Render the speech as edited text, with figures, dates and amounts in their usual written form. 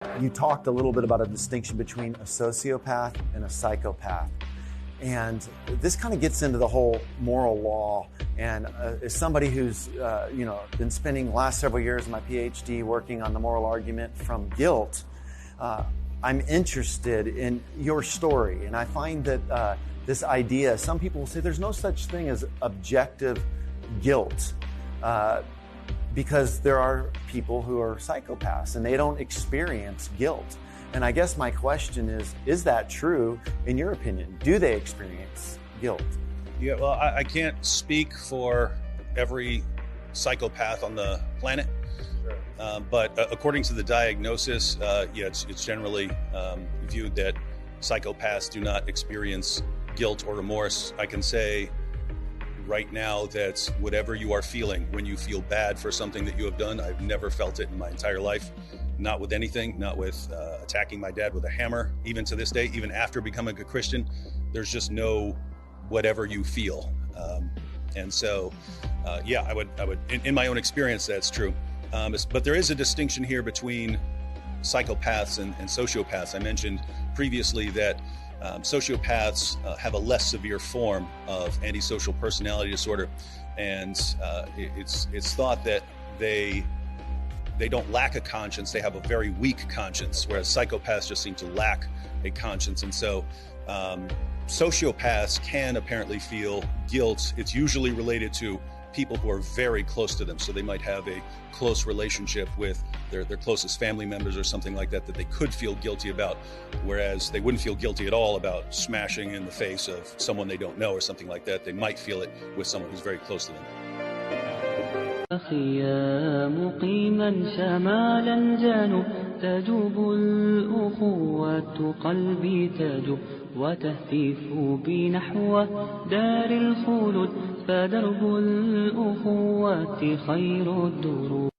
You talked a little bit about a distinction between a sociopath and a psychopath. And this kind of gets into the whole moral law. And as somebody who's been spending the last several years of my PhD working on the moral argument from guilt, I'm interested in your story. And I find that this idea, some people will say there's no such thing as objective guilt because there are people who are psychopaths and they don't experience guilt. And I guess my question is that true in your opinion? Do they experience guilt? Yeah, well, I can't speak for every psychopath on the planet, but according to the diagnosis, it's generally viewed that psychopaths do not experience guilt or remorse. I can say right now that whatever you are feeling when you feel bad for something that you have done, I've never felt it in my entire life. Not with anything, not with attacking my dad with a hammer. Even to this day, even after becoming a Christian, there's just no whatever you feel. And so, I would, in my own experience, that's true. But there is a distinction here between psychopaths and sociopaths. I mentioned previously that sociopaths have a less severe form of antisocial personality disorder, and it's thought that they don't lack a conscience, they have a very weak conscience, whereas psychopaths just seem to lack a conscience. And so sociopaths can apparently feel guilt. It's usually related to people who are very close to them. So they might have a close relationship with their closest family members or something like that they could feel guilty about, whereas they wouldn't feel guilty at all about smashing in the face of someone they don't know or something like that. They might feel it with someone who's very close to them. أخي يا مقيما شمالا جنوب تجوب الأخوة قلبي تجوب وتهتف بي نحو دار الخلود فدرب الأخوة خير الدروب.